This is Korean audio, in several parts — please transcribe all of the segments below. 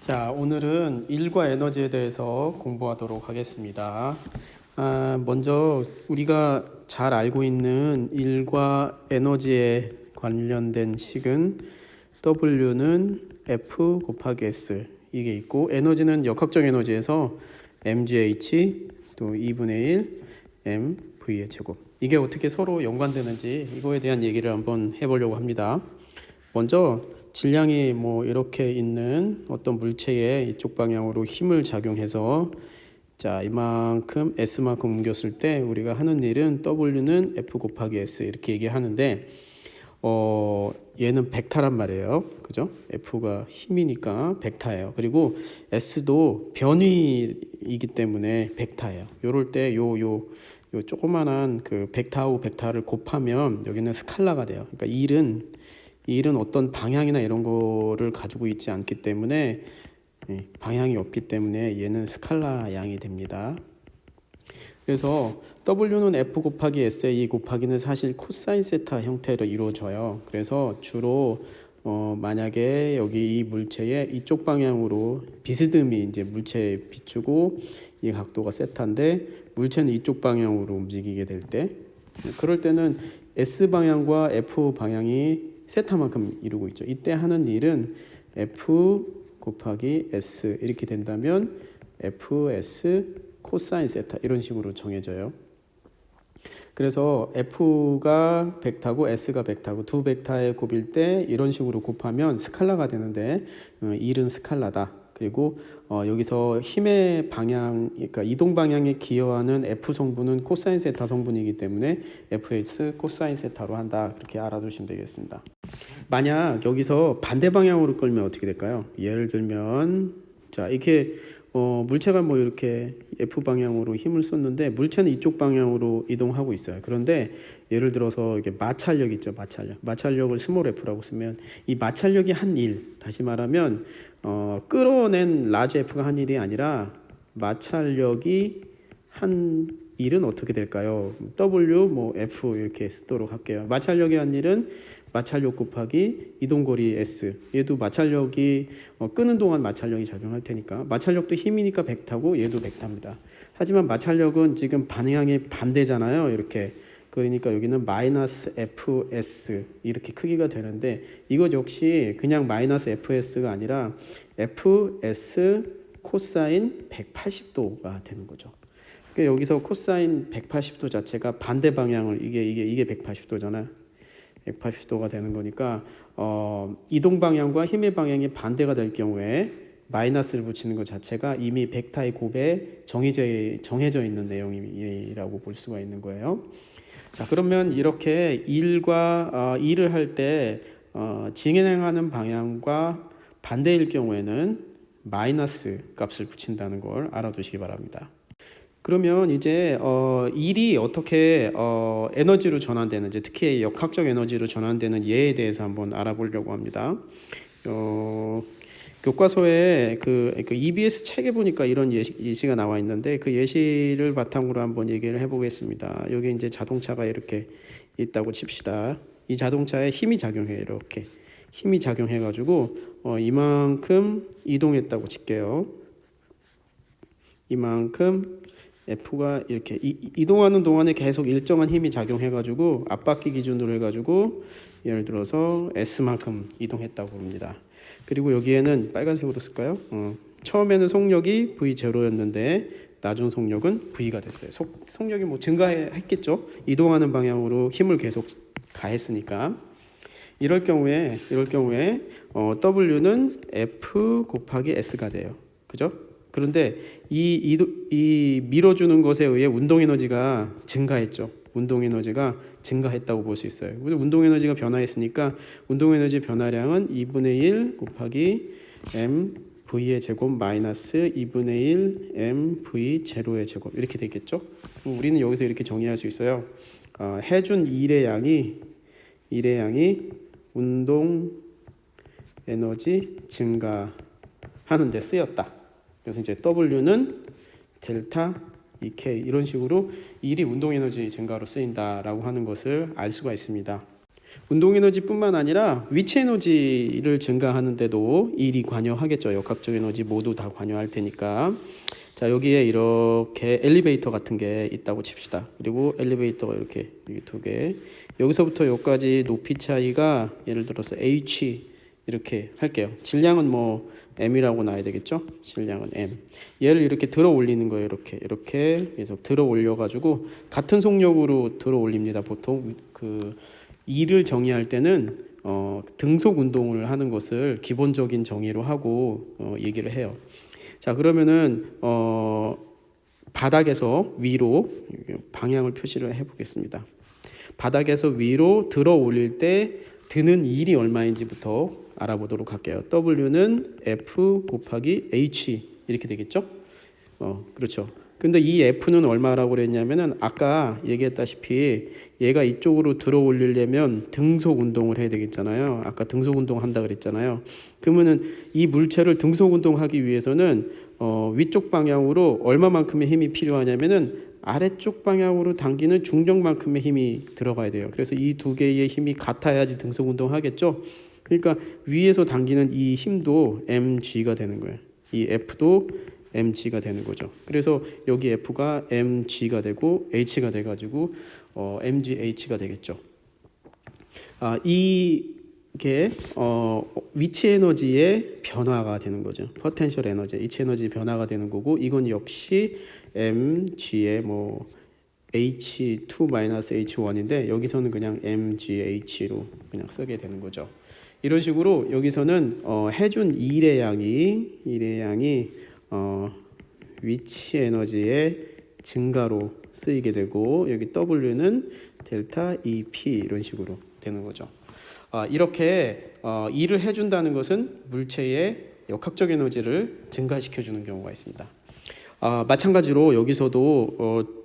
자, 오늘은 일과 에너지에 대해서 공부하도록 하겠습니다. 먼저 우리가 잘 알고 있는 일과 에너지에 관련된 식은 W는 F 곱하기 S 이게 있고, 에너지는 역학적 에너지에서 mgh 또 2분의 1 mv의 제곱, 이게 어떻게 서로 연관되는지 이거에 대한 얘기를 한번 해보려고 합니다. 먼저 질량이 이렇게 있는 어떤 물체에 이쪽 방향으로 힘을 작용해서 자 이만큼 S만큼 옮겼을 때 우리가 하는 일은 W는 F 곱하기 S 이렇게 얘기하는데, 얘는 벡터란 말이에요. 그죠? F가 힘이니까 벡터예요. 그리고 S도 변위이기 때문에 벡터예요. 요럴 때 요 조그만한 그 벡터하고 벡터를 곱하면 여기는 스칼라가 돼요. 그러니까 일은 어떤 방향이나 이런 거를 가지고 있지 않기 때문에, 방향이 없기 때문에 얘는 스칼라 양이 됩니다. 그래서 W는 F 곱하기 SE 곱하기는 사실 코사인 세타 형태로 이루어져요. 그래서 주로 만약에 여기 이 물체의 이쪽 방향으로 비스듬히 이제 물체에 비추고 이 각도가 세타인데 물체는 이쪽 방향으로 움직이게 될 때, 그럴 때는 S 방향과 F 방향이 세타만큼 이루고 있죠. 이때 하는 일은 F 곱하기 S 이렇게 된다면 FS 코사인 세타 이런 식으로 정해져요. 그래서 F가 벡터고 S가 벡터고 두 벡터의 곱일 때 이런 식으로 곱하면 스칼라가 되는데, 일은 스칼라다. 그리고 여기서 힘의 방향, 그러니까 이동 방향에 기여하는 F 성분은 코사인 세타 성분이기 때문에 FS 코사인 세타로 한다. 그렇게 알아두시면 되겠습니다. 만약 여기서 반대 방향으로 끌면 어떻게 될까요? 예를 들면 자 이렇게 물체가 이렇게 F 방향으로 힘을 쏟는데 물체는 이쪽 방향으로 이동하고 있어요. 그런데 예를 들어서 이게 마찰력 있죠. 마찰력을 스몰 F라고 쓰면 이 마찰력이 한 일, 다시 말하면 끌어낸 라지 F가 한 일이 아니라 마찰력이 한 일은 어떻게 될까요? W F 이렇게 쓰도록 할게요. 마찰력이 한 일은 마찰력 곱하기 이동거리 S, 얘도 마찰력이 끄는 동안 마찰력이 작용할 테니까 마찰력도 힘이니까 벡터고 얘도 벡터입니다. 하지만 마찰력은 지금 방향이 반대잖아요. 이렇게. 그러니까 여기는 마이너스 FS 이렇게 크기가 되는데, 이것 역시 그냥 마이너스 FS가 아니라 FS 코사인 180도가 되는 거죠. 그러니까 여기서 코사인 180도 자체가 반대 방향을, 이게 180도잖아요. 180도가 되는 거니까 이동 방향과 힘의 방향이 반대가 될 경우에 마이너스를 붙이는 것 자체가 이미 벡터의 곱에 정해져 있는 내용이라고 볼 수가 있는 거예요. 자, 그러면 이렇게 일을 할 때 진행하는 방향과 반대일 경우에는 마이너스 값을 붙인다는 걸 알아두시기 바랍니다. 그러면 이제 일이 어떻게 에너지로 전환되는지, 특히 역학적 에너지로 전환되는 예에 대해서 한번 알아보려고 합니다. 교과서에 그 EBS 책에 보니까 이런 예시가 나와 있는데, 그 예시를 바탕으로 한번 얘기를 해보겠습니다. 여기 이제 자동차가 이렇게 있다고 칩시다. 이 자동차에 힘이 작용해요. 이렇게 힘이 작용해가지고 이만큼 이동했다고 칠게요. 이만큼 F가 이렇게 이동하는 동안에 계속 일정한 힘이 작용해가지고 앞바퀴 기준으로 해가지고 예를 들어서 S만큼 이동했다고 봅니다. 그리고 여기에는 빨간색으로 쓸까요? 처음에는 속력이 V0였는데 나중 속력은 V가 됐어요. 속력이 증가했겠죠? 이동하는 방향으로 힘을 계속 가했으니까. 이럴 경우에 W는 F 곱하기 S가 돼요. 그죠? 그런데 이 밀어주는 것에 의해 운동 에너지가 증가했죠. 운동 에너지가 증가했다고 볼 수 있어요. 운동 에너지가 변화했으니까 운동 에너지 변화량은 2분의 1 곱하기 mv의 제곱 마이너스 2분의 1 mv 제로의 제곱 이렇게 되겠죠. 우리는 여기서 이렇게 정의할 수 있어요. 해준 일의 양이 운동 에너지 증가하는 데 쓰였다. 그래서 이제 W는 델타 EK 이런 식으로 일이 운동 에너지 증가로 쓰인다라고 하는 것을 알 수가 있습니다. 운동 에너지뿐만 아니라 위치 에너지를 증가하는 데도 일이 관여하겠죠. 역학적 에너지 모두 다 관여할 테니까. 자, 여기에 이렇게 엘리베이터 같은 게 있다고 칩시다. 그리고 엘리베이터가 이렇게 두 개. 여기서부터 여기까지 높이 차이가 예를 들어서 h 이렇게 할게요. 질량은 뭐 m이라고 놔야 되겠죠? 질량은 m. 얘를 이렇게 들어 올리는 거예요. 이렇게 계속 들어 올려 가지고 같은 속력으로 들어 올립니다. 보통 그 E를 정의할 때는 등속 운동을 하는 것을 기본적인 정의로 하고 얘기를 해요. 자, 그러면은 바닥에서 위로 방향을 표시를 해보겠습니다. 바닥에서 위로 들어 올릴 때 드는 일이 얼마인지부터 알아보도록 할게요. W는 F 곱하기 H 이렇게 되겠죠? 그렇죠. 근데 이 F는 얼마라고 그랬냐면은 아까 얘기했다시피 얘가 이쪽으로 들어 올리려면 등속 운동을 해야 되겠잖아요. 아까 등속 운동 한다 그랬잖아요. 그러면은 이 물체를 등속 운동하기 위해서는 위쪽 방향으로 얼마만큼의 힘이 필요하냐면은 아래쪽 방향으로 당기는 중력만큼의 힘이 들어가야 돼요. 그래서 이 두 개의 힘이 같아야지 등속 운동 하겠죠. 그러니까 위에서 당기는 이 힘도 mg가 되는 거예요. 이 F도 mg가 되는 거죠. 그래서 여기 F가 mg가 되고 h가 돼가지고 mgh가 되겠죠. 이게 위치 에너지의 변화가 되는 거죠. 포텐셜 에너지, 위치 에너지 변화가 되는 거고 이건 역시 mg의 뭐 h2-h1인데 여기서는 그냥 mgh로 그냥 쓰게 되는 거죠. 이런 식으로 여기서는 해준 일의 양이 위치 에너지의 증가로 쓰이게 되고 여기 W는 델타 EP 이런 식으로 되는 거죠. 이렇게 일을 해준다는 것은 물체의 역학적 에너지를 증가시켜주는 경우가 있습니다. 마찬가지로 여기서도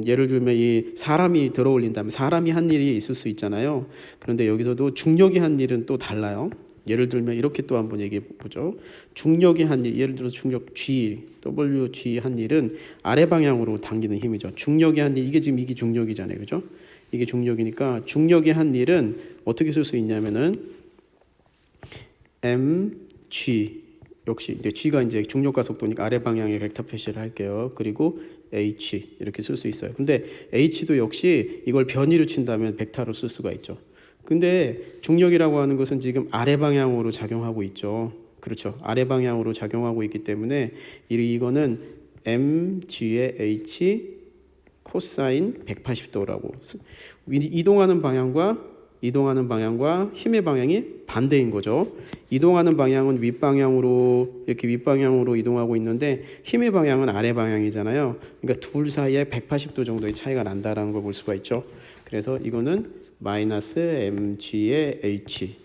예를 들면 이 사람이 들어 올린다면 사람이 한 일이 있을 수 있잖아요. 그런데 여기서도 중력이 한 일은 또 달라요. 예를 들면 이렇게 또 한번 얘기해 보죠. 중력이 한 일, 예를 들어 중력 G, WG 한 일은 아래 방향으로 당기는 힘이죠. 중력이 한 일, 이게 중력이잖아요, 그죠? 이게 중력이니까 중력이 한 일은 어떻게 쓸 수 있냐면은 mg 역시 이제 g가 이제 중력과 속도니까 아래 방향에 벡터 표시를 할게요. 그리고 h 이렇게 쓸 수 있어요. 근데 h도 역시 이걸 변위로 친다면 벡터로 쓸 수가 있죠. 근데 중력이라고 하는 것은 지금 아래 방향으로 작용하고 있죠. 그렇죠. 아래 방향으로 작용하고 있기 때문에 이거는 mg의 h 코사인 180도라고 이동하는 방향과 힘의 방향이 반대인 거죠. 이동하는 방향은 윗방향으로 이동하고 있는데 힘의 방향은 아래 방향이잖아요. 그러니까 둘 사이에 180도 정도의 차이가 난다라는 걸 볼 수가 있죠. 그래서 이거는 마이너스 mg의 h,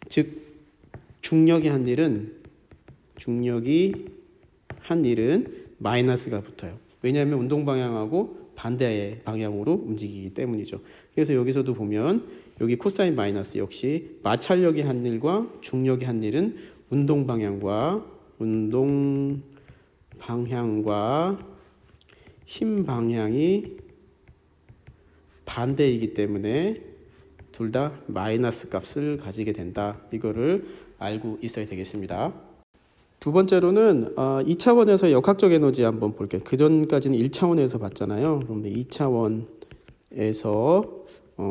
즉 중력이 한 일은 마이너스가 붙어요. 왜냐하면 운동 방향하고 반대의 방향으로 움직이기 때문이죠. 그래서 여기서도 보면 여기 코사인 마이너스 역시 마찰력이 한 일과 중력이 한 일은 운동 방향과 힘 방향이 반대이기 때문에 둘 다 마이너스 값을 가지게 된다. 이거를 알고 있어야 되겠습니다. 두 번째로는 2차원에서 역학적 에너지 한번 볼게요. 그 전까지는 1차원에서 봤잖아요. 그럼 2차원에서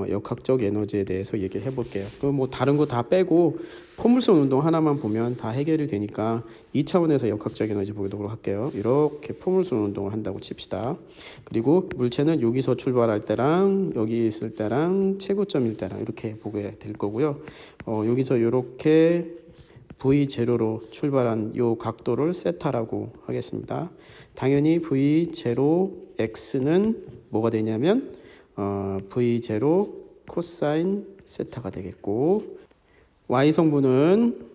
역학적 에너지에 대해서 얘기를 해볼게요. 그럼 뭐 다른 거 다 빼고 포물선 운동 하나만 보면 다 해결이 되니까 2차원에서 역학적 에너지 보도록 할게요. 이렇게 포물선 운동을 한다고 칩시다. 그리고 물체는 여기서 출발할 때랑 여기 있을 때랑 최고점일 때랑 이렇게 보게 될 거고요. 여기서 이렇게 V0로 출발한 요 각도를 세타라고 하겠습니다. 당연히 V0x는 뭐가 되냐면 V0 코사인 세타가 되겠고 Y성분은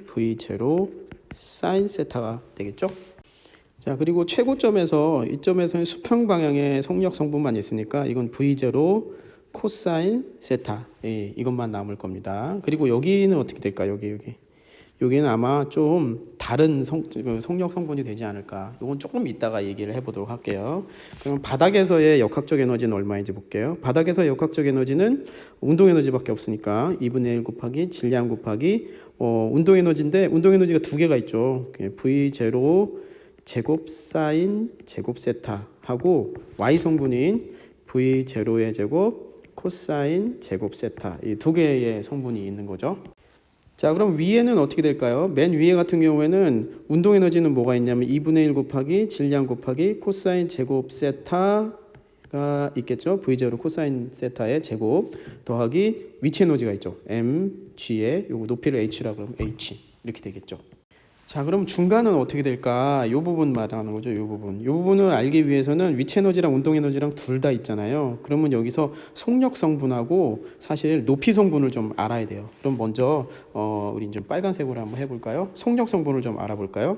V0 사인 세타가 되겠죠. 자, 그리고 최고점에서 이점에서는 수평 방향의 속력 성분만 있으니까 이건 V0 코사인 세타 이것만 남을 겁니다. 그리고 여기는 어떻게 될까요? 여기는 아마 좀 다른 속력 성분이 되지 않을까. 이건 조금 이따가 얘기를 해보도록 할게요. 그럼 바닥에서의 역학적 에너지는 얼마인지 볼게요. 바닥에서의 역학적 에너지는 운동 에너지밖에 없으니까 2분의 1 곱하기 질량 곱하기 운동 에너지인데 운동 에너지가 두 개가 있죠. V0 제곱 사인 제곱 세타 하고 Y 성분인 V0의 제곱 코사인 제곱 세타, 이 두 개의 성분이 있는 거죠. 자, 그럼 위에는 어떻게 될까요? 맨 위에 같은 경우에는 운동 에너지는 뭐가 있냐면 2분의 1 곱하기 질량 곱하기 코사인 제곱 세타가 있겠죠. V0 코사인 세타의 제곱 더하기 위치 에너지가 있죠. mg에 요거 높이를 h라고 하면 h 이렇게 되겠죠. 자, 그럼 중간은 어떻게 될까? 이 부분 말하는 거죠. 이 부분. 이 부분을 알기 위해서는 위치 에너지랑 운동 에너지랑 둘 다 있잖아요. 그러면 여기서 속력 성분하고 사실 높이 성분을 좀 알아야 돼요. 그럼 먼저 우리 이제 빨간색으로 한번 해볼까요? 속력 성분을 좀 알아볼까요?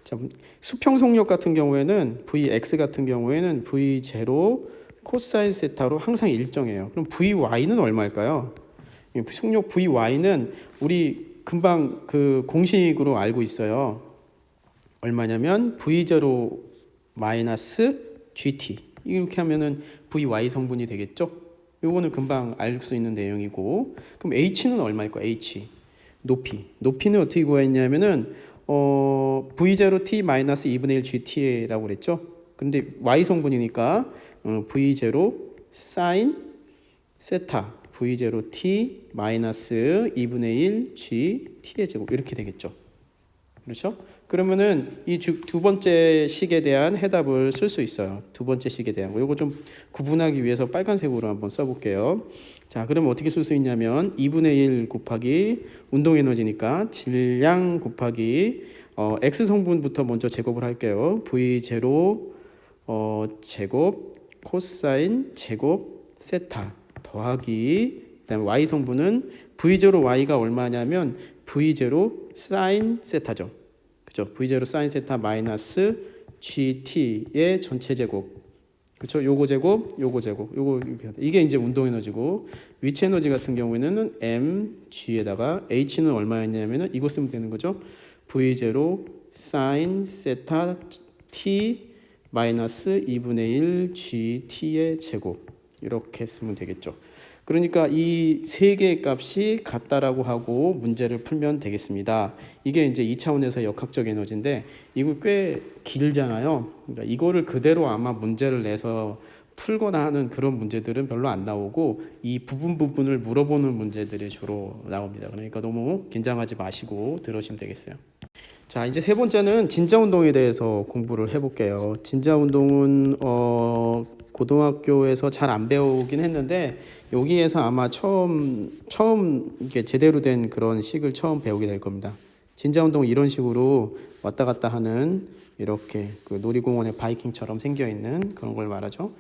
자, 수평 속력 같은 경우에는 Vx 같은 경우에는 V0 코사인 세타로 항상 일정해요. 그럼 Vy는 얼마일까요? 속력 Vy는 우리 금방 그 공식으로 알고 있어요. 얼마냐면 V0 마이너스 GT 이렇게 하면은 VY 성분이 되겠죠. 요거는 금방 알 수 있는 내용이고, 그럼 H는 얼마일까? H 높이는 어떻게 구했냐면은 V0 T 마이너스 2분의 1 GT라고 그랬죠. 근데 Y 성분이니까 V0 사인 세타 V0t 마이너스 2분의 1 g t의 제곱 이렇게 되겠죠. 그렇죠? 그러면은 이 두 번째 식에 대한 해답을 쓸 수 있어요. 두 번째 식에 대한 거. 이거 좀 구분하기 위해서 빨간색으로 한번 써볼게요. 자, 그러면 어떻게 쓸 수 있냐면 2분의 1 곱하기 운동 에너지니까 질량 곱하기 x 성분부터 먼저 제곱을 할게요. V0 제곱 코사인 제곱 세타 더하기 그다음에 y 성분은 V0 y가 얼마냐면 V0 사인 세타죠. 그죠? V0 사인 세타 마이너스 GT의 전체 제곱. 그렇죠? 요거 제곱, 요거 제곱. 요거 이게 이제 운동 에너지고 위치 에너지 같은 경우에는 mg에다가 h는 얼마였냐면은 이거 쓰면 되는 거죠. V0 사인 세타 t 마이너스 2분의 1 GT의 제곱. 이렇게 쓰면 되겠죠. 그러니까 이 세 개의 값이 같다라고 하고 문제를 풀면 되겠습니다. 이게 이제 2차원에서 역학적 에너지인데 이거 꽤 길잖아요. 그러니까 이거를 그대로 아마 문제를 내서 풀거나 하는 그런 문제들은 별로 안 나오고 이 부분을 물어보는 문제들이 주로 나옵니다. 그러니까 너무 긴장하지 마시고 들으시면 되겠어요. 자, 이제 세 번째는 진자 운동에 대해서 공부를 해볼게요. 진자 운동은 고등학교에서 잘 안 배우긴 했는데 여기에서 아마 처음 이게 제대로 된 그런 식을 처음 배우게 될 겁니다. 진자 운동 이런 식으로 왔다 갔다 하는 이렇게 그 놀이공원의 바이킹처럼 생겨 있는 그런 걸 말하죠.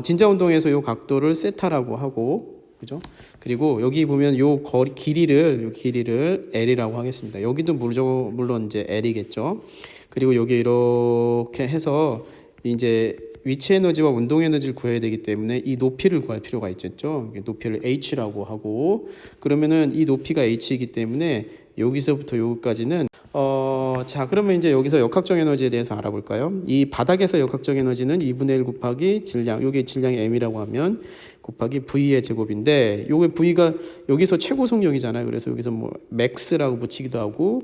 진자 운동에서 요 각도를 세타라고 하고, 그죠? 그리고 여기 보면 요 길이를 L이라고 하겠습니다. 여기도 물론 이제 L이겠죠. 그리고 여기 이렇게 해서 이제 위치 에너지와 운동 에너지를 구해야 되기 때문에 이 높이를 구할 필요가 있겠죠. 높이를 h라고 하고, 그러면은 이 높이가 h이기 때문에 여기서부터 여기까지는 자, 그러면 이제 여기서 역학적 에너지에 대해서 알아볼까요? 이 바닥에서 역학적 에너지는 2분의 1 곱하기 질량, 여기 질량이 m이라고 하면 곱하기 v의 제곱인데, 요게 v가 여기서 최고 속력이잖아요. 그래서 여기서 뭐 max라고 붙이기도 하고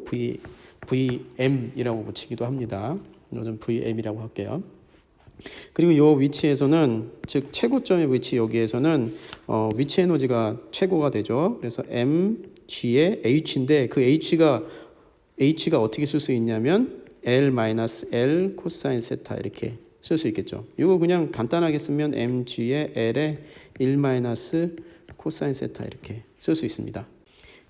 vm이라고 붙이기도 합니다. 요즘 vm이라고 할게요. 그리고 이 위치에서는, 즉 최고점의 위치 여기에서는 위치 에너지가 최고가 되죠. 그래서 mg의 h인데 그 h가 어떻게 쓸 수 있냐면 L-L 코사인 세타 이렇게 쓸 수 있겠죠. 이거 그냥 간단하게 쓰면 mg의 L의 1 코사인 세타 이렇게 쓸 수 있습니다.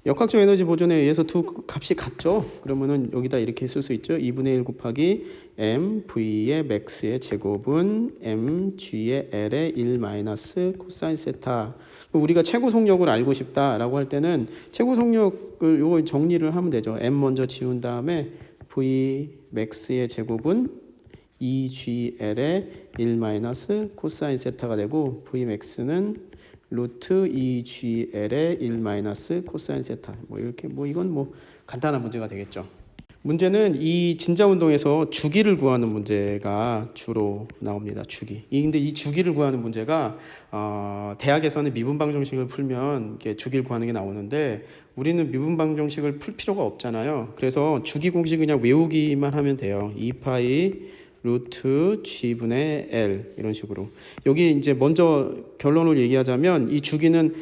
역학적 에너지 보존에 의해서 두 값이 같죠. 그러면은 여기다 이렇게 쓸 수 있죠. 2분의 1 곱하기 mv의 max의 제곱은 mg의 l의 1 코사인 세타. 우리가 최고 속력을 알고 싶다라고 할 때는 최고 속력을 요거 정리를 하면 되죠. m 먼저 지운 다음에 v max의 제곱은 2gl의 1 코사인 세타가 되고 v max는 루트 2gl의 1 코사인 세타. 뭐 이렇게 이건 간단한 문제가 되겠죠. 문제는 이 진자 운동에서 주기를 구하는 문제가 주로 나옵니다. 주기. 근데 이 주기를 구하는 문제가 대학에서는 미분방정식을 풀면 이렇게 주기를 구하는 게 나오는데 우리는 미분방정식을 풀 필요가 없잖아요. 그래서 주기 공식 그냥 외우기만 하면 돼요. 2파이 루트 g분의 L 이런 식으로. 여기 이제 먼저 결론을 얘기하자면 이 주기는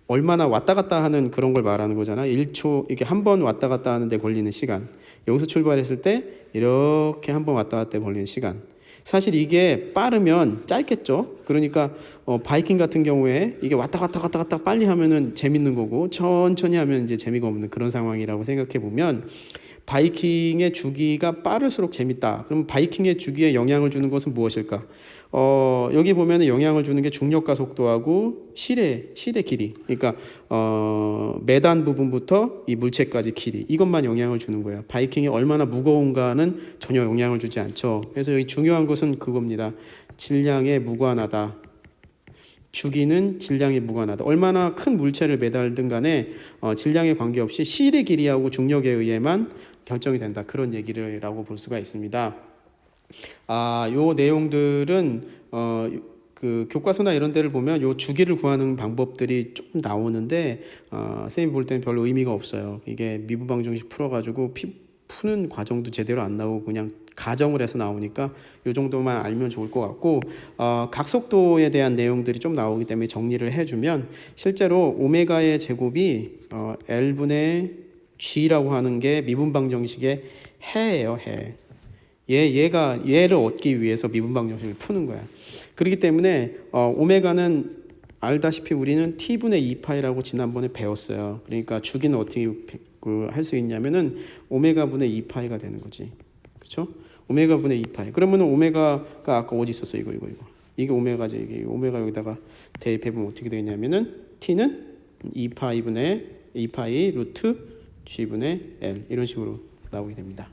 얼마나 왔다 갔다 하는 그런 걸 말하는 거잖아. 1초 이렇게 한 번 왔다 갔다 하는데 걸리는 시간. 여기서 출발했을 때 이렇게 한 번 왔다 갔다 걸리는 시간. 사실 이게 빠르면 짧겠죠. 그러니까 바이킹 같은 경우에 이게 왔다 갔다 빨리 하면은 재밌는 거고 천천히 하면 이제 재미가 없는 그런 상황이라고 생각해 보면 바이킹의 주기가 빠를수록 재밌다. 그럼 바이킹의 주기에 영향을 주는 것은 무엇일까? 여기 보면은 영향을 주는 게 중력과 속도하고 실의 길이. 그러니까 매단 부분부터 이 물체까지 길이. 이것만 영향을 주는 거예요. 바이킹이 얼마나 무거운가는 전혀 영향을 주지 않죠. 그래서 여기 중요한 것은 그겁니다. 질량에 무관하다. 주기는 질량에 무관하다. 얼마나 큰 물체를 매달든 간에 질량에 관계없이 실의 길이하고 중력에 의해만 결정이 된다. 그런 얘기라고 볼 수가 있습니다. 요 내용들은 그 교과서나 이런 데를 보면 요 주기를 구하는 방법들이 좀 나오는데 선생님 볼 때는 별로 의미가 없어요. 이게 미분방정식 풀어가지고 푸는 과정도 제대로 안 나오고 그냥 가정을 해서 나오니까 요 정도만 알면 좋을 것 같고 각속도에 대한 내용들이 좀 나오기 때문에 정리를 해주면 실제로 오메가의 제곱이 L분의 G라고 하는 게 미분방정식의 해예요. 해. 얘를 얻기 위해서 미분방정식을 푸는 거야. 그렇기 때문에 오메가는 알다시피 우리는 T분의 2파이라고 지난번에 배웠어요. 그러니까 주기는 어떻게 할 수 있냐면은 오메가 분의 2파이가 되는 거지. 그렇죠? 오메가 분의 2파이. 그러면은 오메가가 아까 어디 있었어? 이거. 이게 오메가지. 이게 오메가 여기다가 대입해보면 어떻게 되냐면은 T는 2파이 루트 G분의 L 이런 식으로 나오게 됩니다.